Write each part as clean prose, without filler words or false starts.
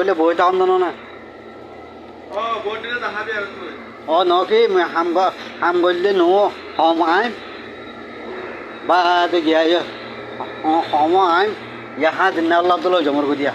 আসলে বই তখন জানো না ও নকি হাম গলে নো হম আইম বা গিয়া হম আইম ইহা দিন আল্লাহ তো জমর দিয়া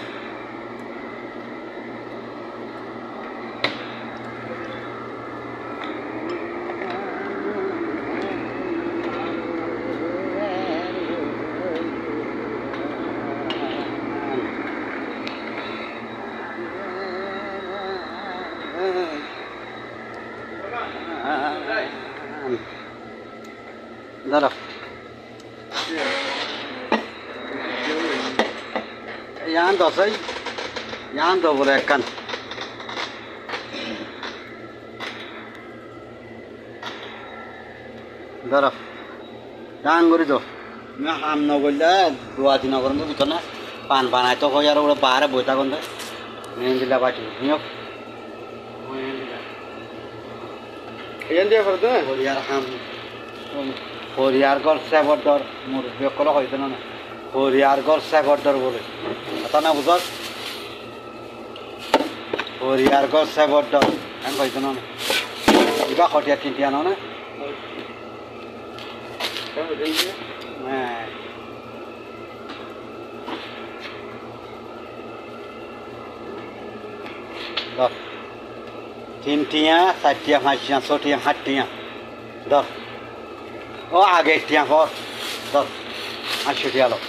দাঁড়া ইয়ান দশাই ইয়ান তো বলে একখান দাঁড়া ডাং করি তো হাম নগরলে দুয়াতি নগর ভিতর না পান বানাই তো হয় আর ওরা বাহারে বই থাকুন দিলা বাটি নিয়োগ হরিয়ার হাম হরিয়ার গড় সেবর মোর বেকল হইতে না হরিয়ার গড় সেবর বলে তা না বুঝ হরিয়ার গড় সেবর আমি হইতে না কিবা খটিয়া তিনটিয়া না হ্যাঁ তিনটিয়া চারটিয়া পাঁচটিয়া ছটিয়া সাতটিয়া দশ ও আগে টিয়া ঘর দশ 80 টিয়া লোক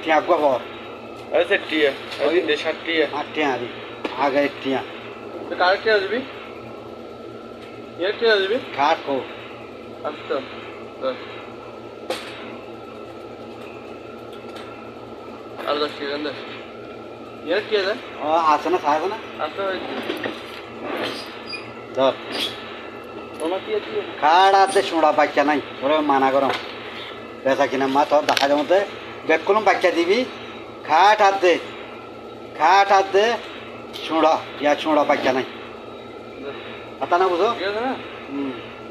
টিয়া ঘর আরে টিয়া ওই 60 টিয়া 8 টিয়া আগে টিয়া তো কার টিয়া দিবি এর টিয়া দিবি কাট কো আচ্ছা আর 10 টিয়া দে এর টিয়া দে ও আছে না থাকে না আচ্ছা ধর তোমার টিয়া টিয়া কাট আছে সোড়া বাচ্চা নাই ওরে মানা করম বেচা কিনা মা তোর দেখা যাবে বেক কলম বাচ্চা দিবি খাট হাত দে সোড়া ইয়া সোড়া বাচ্চা নাই আতা না বুঝো ঠিক আছে না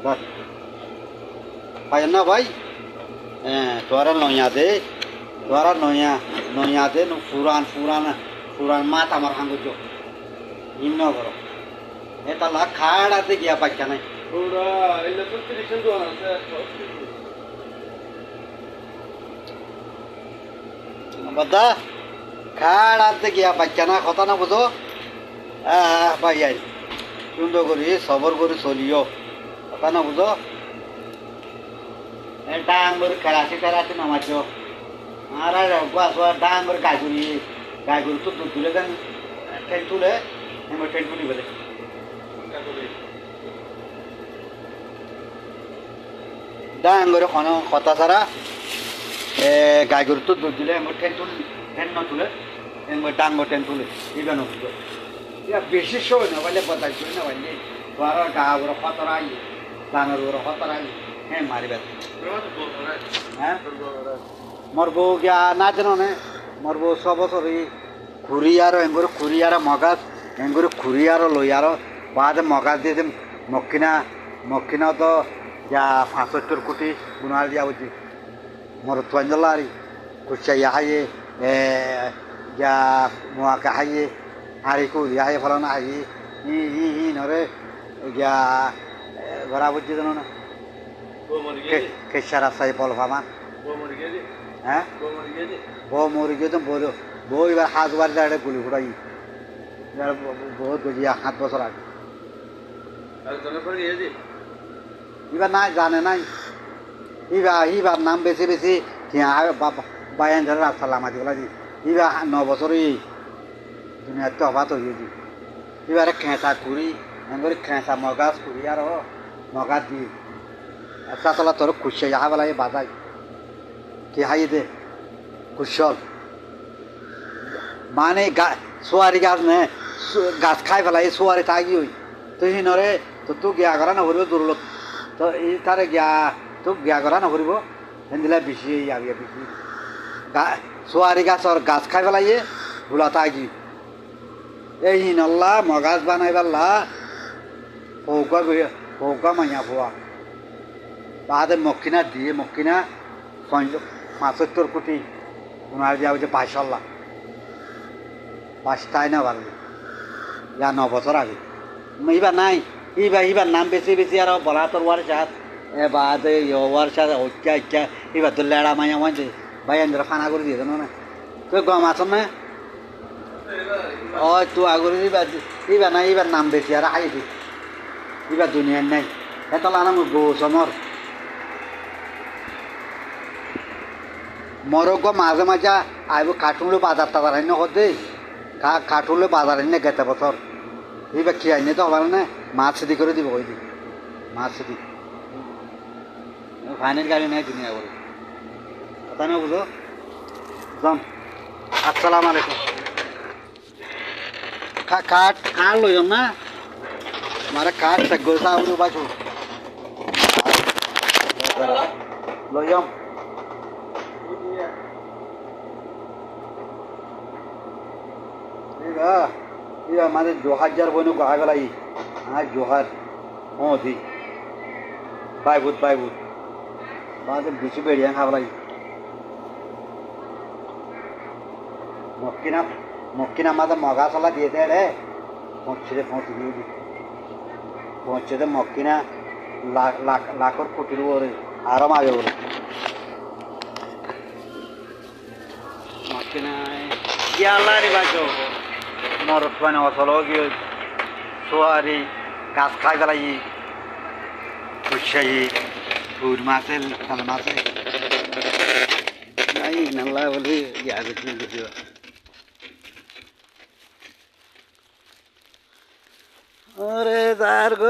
ধর পাই না ভাই তোরা নয়া দে পুরান মাত আমার হাঙ্গুজ ইন্ন করো এটা লাখ খাট হাতে গিয়া বাচ্চা নাই ওরা এলে তো ত্রিশন দোয়া আছে বদা খাট হাতে গিয়া বাচ্চা না কথা না বুঝো ভাই আই সুন্দর করি সবর করে চলিও কথা না বুঝো ডাং করে খেলাতে নামাচ্ছ আর ডাং করে গাই গরু তো দুধ তুলে দেন ট্রেন তুলে ট্রেন তুলি বলে ডাং করে কথা ছাড়া গাই গরু তো দুধ দিলে ট্রেন ন তুলে ডাং ট্রেন তুলে এইবার নতুন বেশি সময় না পারলে বদাই করে না পারলে তোর গা বড় খতরা আই ডাঙর বড় খতরা আই হ্যাঁ মারিবে হ্যাঁ মোর বউ গিয়া না জানো নে মোর বউ 6 বছর খুরিয়ার এঙ্গুর খুরিয়ার মগাজ এঙ্গুর খুরিয়ার লইয়ার বাদে মগাজ দিয়ে দিম মক্কিনা তো যা 75 কোটি গুণাল দিয়া বুঝি মোর তোয়াঞ্জলারি কুচাইয়া হাইয়ে যা মোয়াকা হাইয়ে হারিকু ইহাই ফলানো হাই ই নরে গিয়া ঘরা বুঝছি জানো না কেশার আসাই বল ভামান হ্যাঁ বউ মরি গিয়ে তো বউ এবার হাত বার দাঁড়ে গুলি ফুটাই বহুত বুঝিয়া 7 বছর আগে এবার নাই জানে নাই এবার নাম বেশি বায়ান ধরে রাস্তা লামা দিবলা দি এবার 9 বছরই দুনিয়া তো অবাত হয়ে গেছি এবারে খেঁচা কুড়ি এমনি খেঁচা মগাজ কুড়ি আর মগাজ দি একটা তলা তোর খুশি যাহা বেলা বাজাই কি হাই দে কুশল মানে সোয়ারি গাছ নে গাছ খাই পেলাই সোয়ারি থাকি হই তুই নরে তো তুই গিয়া করা নকরিব দূরলত তো এই তারে তোক গিয়া করা নকরিব সেদিলা বেশি আবিয়া বেশি সোয়ারি গাছর গাছ খাই পেলাই ভোলা থাকি এই নল্লা মগাজ বানাই পারলা পৌকা মাইয়া পোয়া বাদে মক্কিনা 75 কোটি ওনার দিয়া হচ্ছে 22 পাঁচটায় না পারবে ইয়া 9 বছর আগে এবার নাই এবার নাম বেশি বেশি আর বলা তোর ওয়ার সাথ বাদ ওয়ার সাথ ঐক্যা ঐক্যা এবার তো লেড়া মাইয়া মাইছে ভাই আন্দ্রা ফানা করে দিয়ে দেন না তুই গম আছ না ও তুই আগরে এবার নাই এবার নাম বেশি আর হাই দি এবার দুনিয়ার নাই এত লানা গো সমর মরগ মাঝে মাঝে আইব কাঠুলে বাজার টাজার আইন হতে কাঠুলে বাজার আইন গেতে বছর এইবার কি আইনে তো হবার না মাছ সেদি করে দিব ওই দিন মাছ সেদি ফাইনাল গাড়ি নেই দুনিয়া বলে কথা না বুঝো যাম আসসালামু আলাইকুম কাঠ লইম না મારે કાઠ સગો સાવરું પાછું લઈમ ಈಗ મારે જોહાર જાર બોનું આગળ આવી હા જોહાર હું હતી બાયભૂત બાદ બીજું બેડિયા ખાવા લાગી মক্কিনা মাঝে মগা চলা দিয়ে দেয় রে পৌঁছে দে মক্কিনা লাখর কোটির ওরে আরাম আগে বলে মক্কিনা কি আল্লাহ রে বাঁচো মরত মানে অচল গিয়ে সোয়ারি গাছ খাই বেলাই কুচাই ফুল মাছে তাল মাছে নাই নাল্লা বলে ইয়া গেছিল अरे दार गो